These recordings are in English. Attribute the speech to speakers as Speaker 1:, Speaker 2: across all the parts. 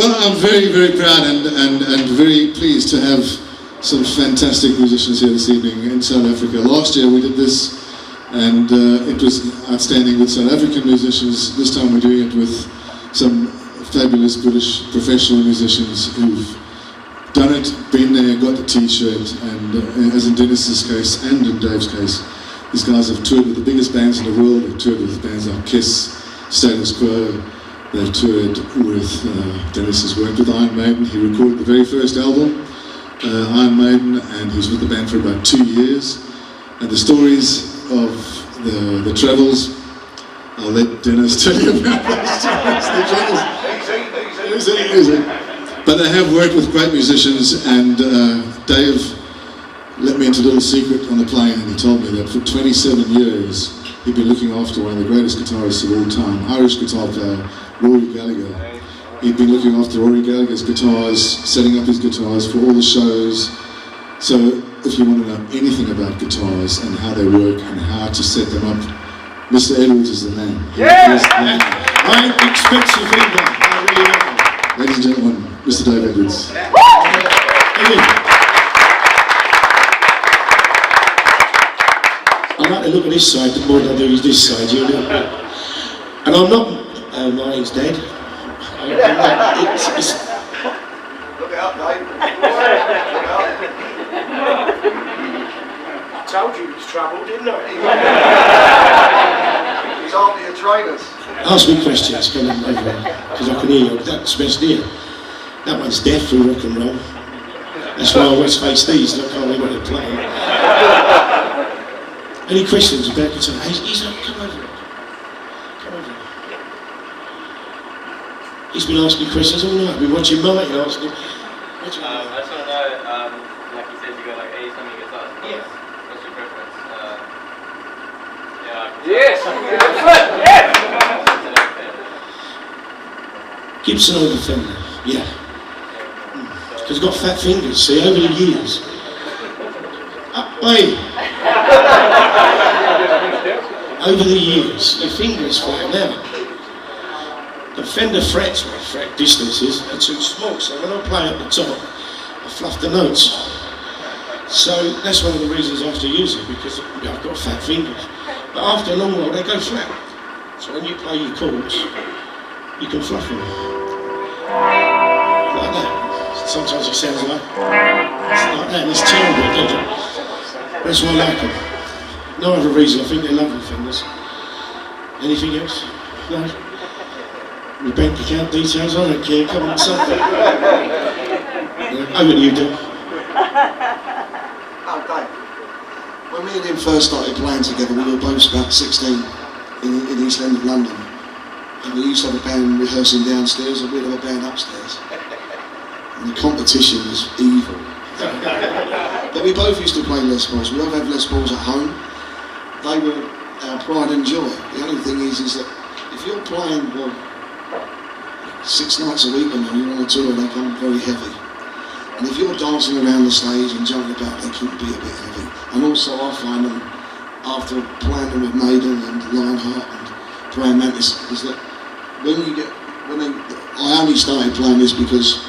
Speaker 1: Well, I'm very, very proud and very pleased to have some fantastic musicians here this evening in South Africa. Last year we did this and it was outstanding with South African musicians. This time we're doing it with some fabulous British professional musicians who've done it, been there, got the t-shirt, and as in Dennis's case and in Dave's case, these guys have toured with the biggest bands in the world. They've toured with bands like Kiss, Status Quo. They've toured with, Dennis has worked with Iron Maiden. He recorded the very first album, Iron Maiden, and he was with the band for about 2 years. And the stories of the travels, I'll let Dennis tell you about the travels. Easy. But they have worked with great musicians, and Dave let me into a little secret on the plane, and he told me that for 27 years he'd been looking after one of the greatest guitarists of all time, Irish guitar player, Rory Gallagher. He'd been looking after Rory Gallagher's guitars, setting up his guitars for all the shows. So if you want to know anything about guitars and how they work and how to set them up, Mr. Edwards is the man.
Speaker 2: Yeah! I'm expensive either. I really am.
Speaker 1: Ladies and gentlemen, Mr. Dave Edwards.
Speaker 2: I like to look at this side, the more I do is this side, you know. And I'm not, my name's Dad. It's
Speaker 3: Look out, Dave.
Speaker 4: I told you he's trouble, didn't I?
Speaker 3: He's after your trainers.
Speaker 2: ask me questions, come on over there, because I can hear you. That's best here. That one's deaf for rock and roll. That's why I always face these, I can't remember what they're playing. Any questions about guitar? He's come over. Come over. He's been asking questions all night. We've been watching Martin asking.
Speaker 5: I just want to know, like you said, you got like 80 something guitars.
Speaker 2: Yeah.
Speaker 5: What's your preference?
Speaker 4: Yes!
Speaker 2: Gibson over Fender, yeah. Because it's got fat fingers, see, over the years. Wait. Over the years, the fingers flat now. The Fender frets, well, fret distances, are too small, so when I play at the top, I fluff the notes. So that's one of the reasons I have to use it, because I've got fat fingers. But after a long while, they go flat. So when you play your chords, you can fluff them. Like that. Sometimes it sounds like that, and it's terrible, doesn't it? That's why I like them. No other reason, I think they're lovely fingers. Anything else? No? Your bank account details, I don't care, come on, something. Over to you, Dick.
Speaker 3: Oh, Dave. When me and him first started playing together, we were both about 16 in East End of London. And we used to have a band rehearsing downstairs and we'd have a band upstairs. And the competition was evil. But we both used to play Les Pauls. We both had Les Pauls at home. They were our pride and joy. The only thing is that if you're playing 6 nights a week and you're on a tour, they come very heavy. And if you're dancing around the stage and jumping about, they can be a bit heavy. And also I find them, after playing them with Maiden and Lionheart and Praying Mantis, is that I only started playing this because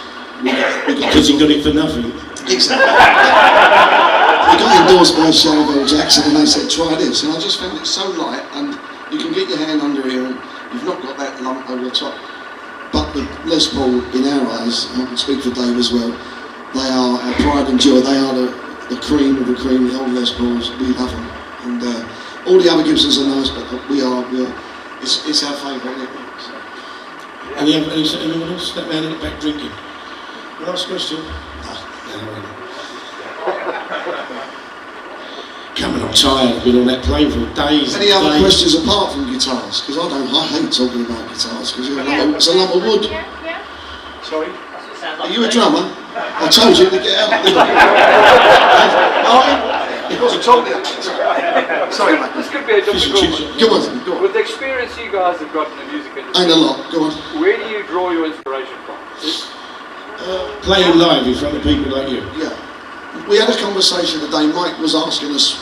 Speaker 2: Because you got it for nothing.
Speaker 3: Exactly. We got endorsed by Shelville Jackson and they said try this, and I just found it so light and you can get your hand under here and you've not got that lump over the top. But the Les Paul, in our eyes, I can speak for Dave as well, they are our pride and joy. They are the cream of the cream, the old Les Pauls. We love them. And all the other Gibsons are nice, but it's our favourite, isn't it? So.
Speaker 2: Anyone else? That man in the back drinking. Last question. Come on, I'm tired. I've been on that plane for days.
Speaker 3: Any other questions apart from guitars? Because I hate talking about guitars because it's a lump of wood.
Speaker 4: Yeah. Sorry?
Speaker 3: Are you a drummer? I told you to get out. He wasn't talking. Sorry, mate.
Speaker 4: This could be a difficult one.
Speaker 3: Go on.
Speaker 4: With the experience you guys have got in the music industry,
Speaker 3: Ain't a lot. Go on.
Speaker 4: where do you draw your inspiration from?
Speaker 2: Playing live in front of people like you.
Speaker 3: Yeah. We had a conversation today. Mike was asking us,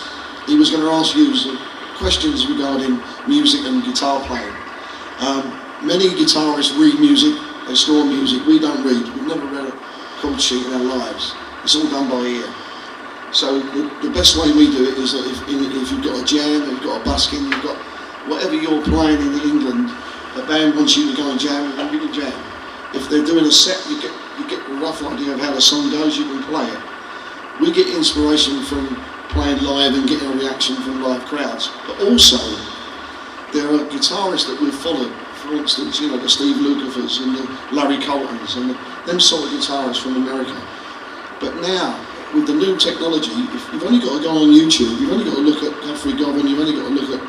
Speaker 3: he was going to ask you some questions regarding music and guitar playing. Many guitarists read music, they store music. We don't read. We've never read a chord sheet in our lives. It's all done by ear. So the best way we do it is that if you've got a jam, you've got a busking, you've got whatever you're playing in England, a band wants you to go and jam, and you can jam. If they're doing a set, you get a rough idea of how the song goes, you can play it. We get inspiration from playing live and getting a reaction from live crowds. But also, there are guitarists that we've followed. For instance, the Steve Lukather's and the Larry Coltons and them sort of guitarists from America. But now, with the new technology, you've only got to go on YouTube, you've only got to look at Guthrie Govan, you've only got to look at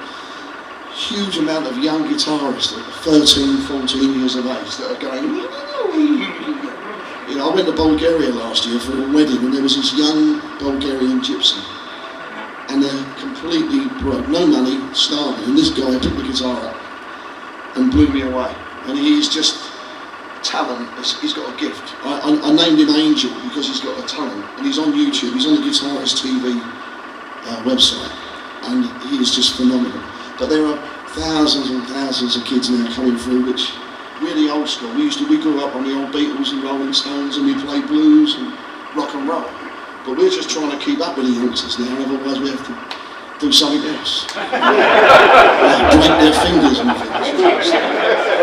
Speaker 3: huge amount of young guitarists at 13, 14 years of age that are going. I went to Bulgaria last year for a wedding, and there was this young Bulgarian gypsy, and they're completely broke, no money, starving, and this guy took the guitar up and blew me away. And he's just talent. He's got a gift. I named him Angel because he's got a talent, and he's on YouTube. He's on the Guitarist TV website, and he is just phenomenal. But there are thousands and thousands of kids now coming through, which really old school. We grew up on the old Beatles and Rolling Stones, and we played blues and rock and roll. But we're just trying to keep up with the youngsters now, otherwise we have to do something else. Break their fingers and things.